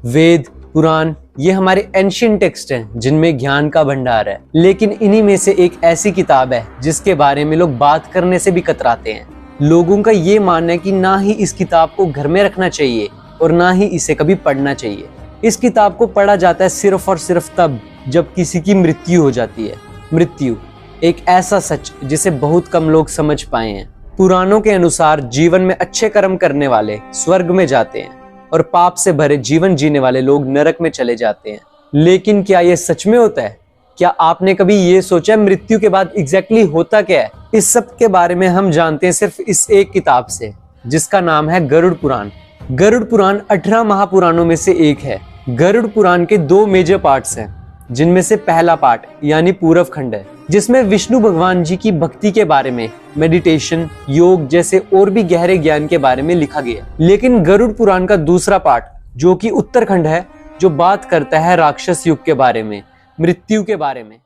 वेद, पुराण ये हमारे ancient text हैं जिनमें ज्ञान का भंडार है, लेकिन इन्हीं में से एक ऐसी किताब है जिसके बारे में लोग बात करने से भी कतराते हैं। लोगों का ये मानना है कि ना ही इस किताब को घर में रखना चाहिए और ना ही इसे कभी पढ़ना चाहिए। इस किताब को पढ़ा जाता है सिर्फ और सिर्फ तब जब किसी की मृत्यु हो जाती है। मृत्यु एक ऐसा सच जिसे बहुत कम लोग समझ पाए हैं। पुराणों के अनुसार जीवन में अच्छे कर्म करने वाले स्वर्ग में जाते हैं और पाप से भरे जीवन जीने वाले लोग नरक में चले जाते हैं। लेकिन क्या ये सच में होता है? क्या आपने कभी ये सोचा मृत्यु के बाद एग्जैक्टली होता क्या है? इस सब के बारे में हम जानते हैं सिर्फ इस एक किताब से, जिसका नाम है गरुड़ पुराण। गरुड़ पुराण 18 महापुराणों में से एक है। गरुड़ पुराण के 2 मेजर पार्ट्स हैं, जिनमें से पहला पार्ट यानी पूर्व खंड है, जिसमें विष्णु भगवान जी की भक्ति के बारे में, मेडिटेशन, योग जैसे और भी गहरे ज्ञान के बारे में लिखा गया। लेकिन गरुड़ पुराण का दूसरा पार्ट जो कि उत्तरखंड है, जो बात करता है राक्षस युग के बारे में, मृत्यु के बारे में।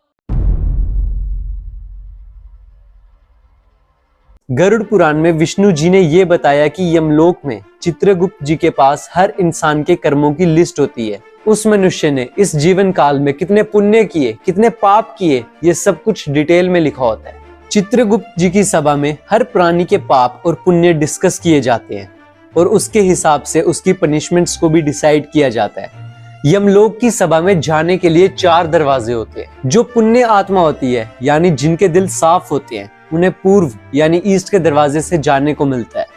गरुड़ पुराण में विष्णु जी ने यह बताया कि यमलोक में चित्रगुप्त जी के पास हर इंसान के कर्मों की लिस्ट होती है। उस मनुष्य ने इस जीवन काल में कितने पुण्य किए, कितने पाप किए, ये सब कुछ डिटेल में लिखा होता है। चित्रगुप्त जी की सभा में हर प्राणी के पाप और पुण्य डिस्कस किए जाते हैं और उसके हिसाब से उसकी पनिशमेंट्स को भी डिसाइड किया जाता है। यमलोक की सभा में जाने के लिए 4 दरवाजे होते हैं। जो पुण्य आत्मा होती है यानी जिनके दिल साफ होते हैं, उन्हें पूर्व यानी ईस्ट के दरवाजे से जाने को मिलता है।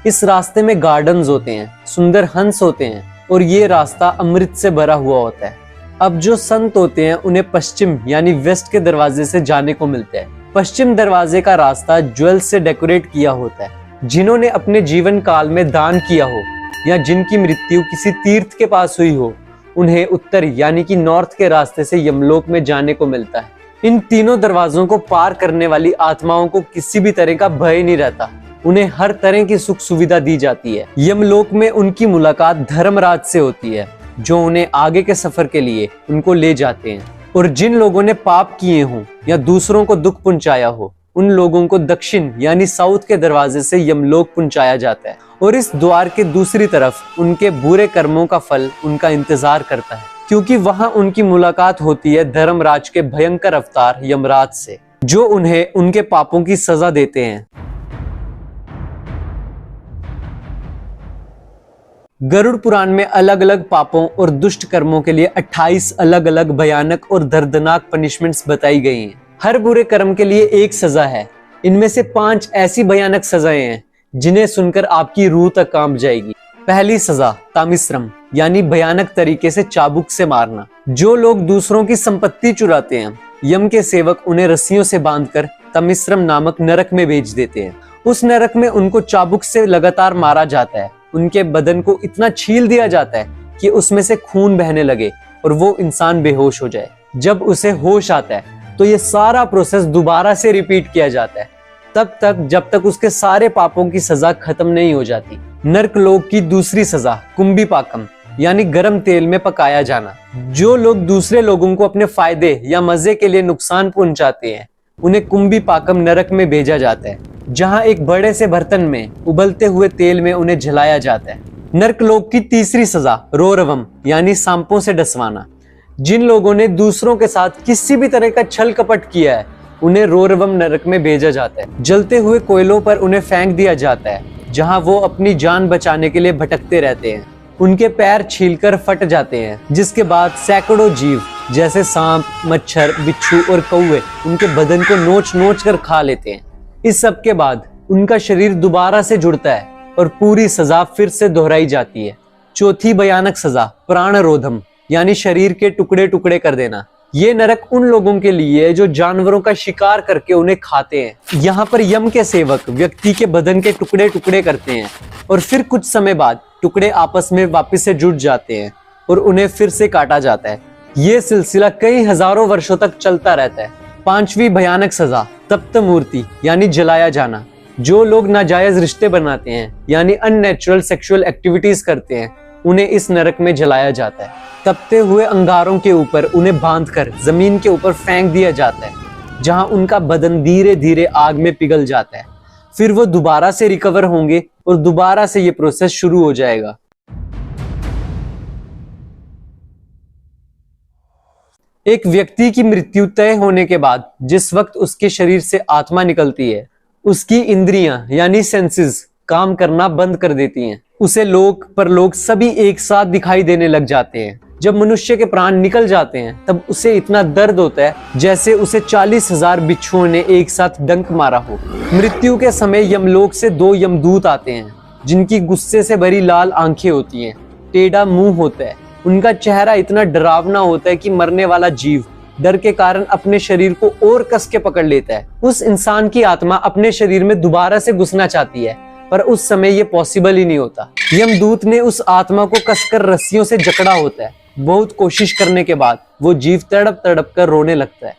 इस रास्ते में गार्डन्स होते हैं, सुंदर हंस होते हैं और ये रास्ता अमृत से भरा हुआ होता है। अब जो संत होते हैं उन्हें पश्चिम यानी वेस्ट के दरवाजे से जाने को मिलता है। पश्चिम दरवाजे का रास्ता ज्वेल्स से डेकोरेट किया होता है। जिन्होंने अपने जीवन काल में दान किया हो या जिनकी मृत्यु किसी तीर्थ के पास हुई हो, उन्हें उत्तर यानी कि नॉर्थ के रास्ते से यमलोक में जाने को मिलता है। इन तीनों दरवाजों को पार करने वाली आत्माओं को किसी भी तरह का भय नहीं रहता। उन्हें हर तरह की सुख सुविधा दी जाती है। यमलोक में उनकी मुलाकात धर्मराज से होती है, जो उन्हें आगे के सफर के लिए उनको ले जाते हैं। और जिन लोगों ने पाप किए हों या दूसरों को दुख पहुंचाया हो, उन लोगों को दक्षिण यानी साउथ के दरवाजे से यमलोक पहुंचाया जाता है और इस द्वार के दूसरी तरफ उनके बुरे कर्मों का फल उनका इंतजार करता है, क्योंकि वहां उनकी मुलाकात होती है धर्मराज के भयंकर अवतार यमराज से, जो उन्हें उनके पापों की सजा देते हैं। गरुड़ पुराण में अलग अलग पापों और दुष्ट कर्मों के लिए 28 अलग अलग भयानक और दर्दनाक पनिशमेंट्स बताई गई हैं। हर बुरे कर्म के लिए एक सजा है। इनमें से 5 ऐसी भयानक सजाएं हैं जिन्हें सुनकर आपकी रूह तक कांप जाएगी। पहली सजा तामिश्रम यानी भयानक तरीके से चाबुक से मारना। जो लोग दूसरों की संपत्ति चुराते हैं, यम के सेवक उन्हें रस्सियों से बांधकर तमिश्रम नामक नरक में भेज देते हैं। उस नरक में उनको चाबुक से लगातार मारा जाता है। उनके बदन को इतना छील दिया जाता है कि उसमें से खून बहने लगे और वो इंसान बेहोश हो जाए। जब उसे होश आता है तो ये सारा प्रोसेस दोबारा से रिपीट किया जाता है, तब तक जब तक उसके सारे पापों की सजा खत्म नहीं हो जाती। नर्कलोक की दूसरी सजा कुंभी पाकम यानी गर्म तेल में पकाया जाना। जो लोग दूसरे लोगों को अपने फायदे या मजे के लिए नुकसान पहुंचाते हैं, उन्हें कुंभी पाकम नरक में भेजा जाता है, जहां एक बड़े से बर्तन में उबलते हुए तेल में उन्हें जलाया जाता है। नर्कलोक की तीसरी सजा रोरवम यानी सांपों से डसवाना। जिन लोगों ने दूसरों के साथ किसी भी तरह का छल कपट किया है, उन्हें रोरवम नरक में भेजा जाता है। जलते हुए कोयलों पर उन्हें फेंक दिया जाता है, जहां वो अपनी जान बचाने के लिए भटकते रहते हैं। उनके पैर छीलकर फट जाते हैं, जिसके बाद सैकड़ों जीव जैसे सांप, मच्छर, बिच्छू और कौवे उनके बदन को नोच नोच कर खा लेते हैं। इस सब के बाद उनका शरीर दोबारा से जुड़ता है और पूरी सजा फिर से दोहराई जाती है। चौथी भयानक सजा प्राणरोधम यानी शरीर के टुकड़े टुकड़े कर देना। ये नरक उन लोगों के लिए है जो जानवरों का शिकार करके उन्हें खाते हैं। यहाँ पर यम के सेवक व्यक्ति के बदन के टुकड़े टुकड़े करते हैं और फिर कुछ समय बाद टुकड़े आपस में वापस से जुड़ जाते हैं और उन्हें फिर से काटा जाता है। ये सिलसिला कई हजारों वर्षों तक चलता रहता है। 5वीं भयानक सजा तप्त मूर्ति यानी जलाया जाना। जो लोग नाजायज रिश्ते बनाते हैं यानी अननेचुरल सेक्सुअल एक्टिविटीज करते हैं, उन्हें इस नरक में जलाया जाता है। तपते हुए अंगारों के ऊपर उन्हें बांधकर जमीन के ऊपर फेंक दिया जाता है, जहां उनका बदन धीरे धीरे आग में पिघल जाता है। फिर वो दोबारा से रिकवर होंगे और दोबारा से ये प्रोसेस शुरू हो जाएगा। एक व्यक्ति की मृत्यु तय होने के बाद जिस वक्त उसके शरीर से आत्मा निकलती है, उसकी इंद्रियां यानी सेंसेस काम करना बंद कर देती हैं। उसे लोक परलोक सभी एक साथ दिखाई देने लग जाते हैं। जब मनुष्य के प्राण निकल जाते हैं तब उसे इतना दर्द होता है जैसे उसे 40,000 बिच्छुओं ने एक साथ डंक मारा हो। मृत्यु के समय यमलोक से 2 यमदूत आते हैं जिनकी गुस्से से भरी लाल आंखें होती हैं, टेढ़ा मुंह होता है। उनका चेहरा इतना डरावना होता है कि मरने वाला जीव डर के कारण अपने शरीर को और कस के पकड़ लेता है। उस इंसान की आत्मा अपने शरीर में दोबारा से घुसना चाहती है, पर उस समय ये पॉसिबल ही नहीं होता। यमदूत ने उस आत्मा को कसकर रस्सियों से जकड़ा होता है। बहुत कोशिश करने के बाद वो जीव तड़प तड़प कर रोने लगता है।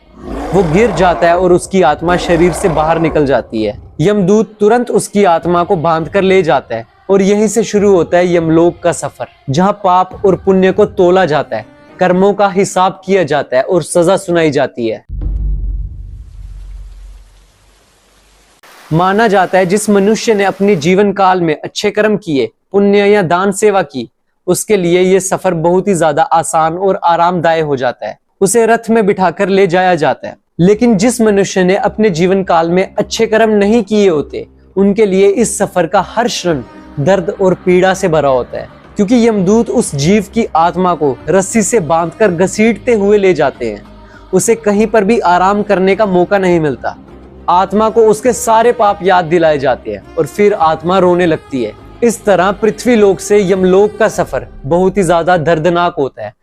वो गिर जाता है और उसकी आत्मा शरीर से बाहर निकल जाती है। यमदूत तुरंत उसकी आत्मा को बांध कर ले जाता है और यहीं से शुरू होता है यमलोक का सफर, जहां पाप और पुण्य को तोला जाता है, कर्मों का हिसाब किया जाता है और सजा सुनाई जाती है। माना जाता है जिस मनुष्य ने अपने जीवन काल में अच्छे कर्म किए, पुण्य या दान सेवा की, उसके लिए ये सफर बहुत ही ज्यादा आसान और आरामदायक हो जाता है। उसे रथ में बिठाकर ले जाया जाता है। लेकिन जिस मनुष्य ने अपने जीवन काल में अच्छे कर्म नहीं किए होते, उनके लिए इस सफर का हर क्षण दर्द और पीड़ा से भरा होता है, क्योंकि यमदूत उस जीव की आत्मा को रस्सी से बांधकर घसीटते हुए ले जाते हैं। उसे कहीं पर भी आराम करने का मौका नहीं मिलता। आत्मा को उसके सारे पाप याद दिलाए जाते हैं और फिर आत्मा रोने लगती है। इस तरह पृथ्वी लोक से यमलोक का सफर बहुत ही ज्यादा दर्दनाक होता है।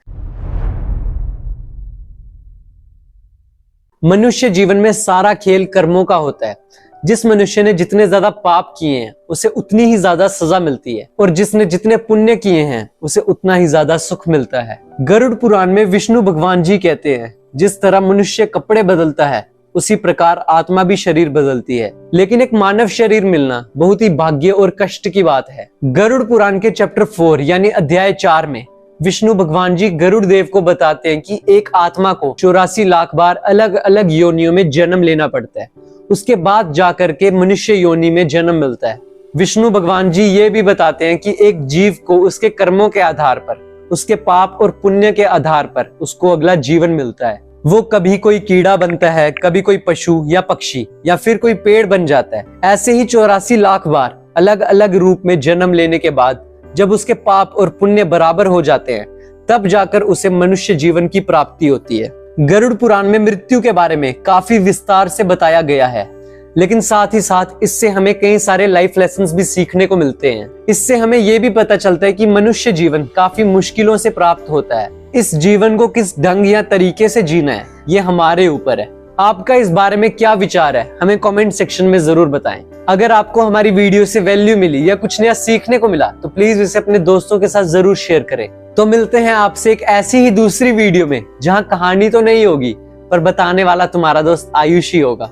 मनुष्य जीवन में सारा खेल कर्मों का होता है। जिस मनुष्य ने जितने ज्यादा पाप किए हैं उसे उतनी ही ज्यादा सजा मिलती है, और जिसने जितने पुण्य किए हैं उसे उतना ही ज्यादा सुख मिलता है। गरुड़ पुराण में विष्णु भगवान जी कहते हैं, जिस तरह मनुष्य कपड़े बदलता है उसी प्रकार आत्मा भी शरीर बदलती है। लेकिन एक मानव शरीर मिलना बहुत ही भाग्य और कष्ट की बात है। गरुड़ पुराण के चैप्टर 4 यानी अध्याय 4 में विष्णु भगवान जी गरुड़ देव को बताते हैं कि एक आत्मा को 84 लाख बार अलग अलग योनियों में जन्म लेना पड़ता है, उसके बाद जाकर के मनुष्य योनि में जन्म मिलता है। विष्णु भगवान जी ये भी बताते हैं कि एक जीव को उसके कर्मों के आधार पर, उसके पाप और पुण्य के आधार पर उसको अगला जीवन मिलता है। वो कभी कोई कीड़ा बनता है, कभी कोई पशु या पक्षी, या फिर कोई पेड़ बन जाता है। ऐसे ही 84 लाख बार अलग अलग रूप में जन्म लेने के बाद जब उसके पाप और पुण्य बराबर हो जाते हैं, तब जाकर उसे मनुष्य जीवन की प्राप्ति होती है। गरुड़ पुराण में मृत्यु के बारे में काफी विस्तार से बताया गया है, लेकिन साथ ही साथ इससे हमें कई सारे लाइफ लेसन्स भी सीखने को मिलते हैं। इससे हमें यह भी पता चलता है कि मनुष्य जीवन काफी मुश्किलों से प्राप्त होता है। इस जीवन को किस ढंग या तरीके से जीना है ये हमारे ऊपर है। आपका इस बारे में क्या विचार है, हमें कमेंट सेक्शन में जरूर बताएं। अगर आपको हमारी वीडियो से वैल्यू मिली या कुछ नया सीखने को मिला तो प्लीज इसे अपने दोस्तों के साथ जरूर शेयर करें। तो मिलते हैं आपसे एक ऐसी ही दूसरी वीडियो में, जहां कहानी तो नहीं होगी पर बताने वाला तुम्हारा दोस्त आयुष ही होगा।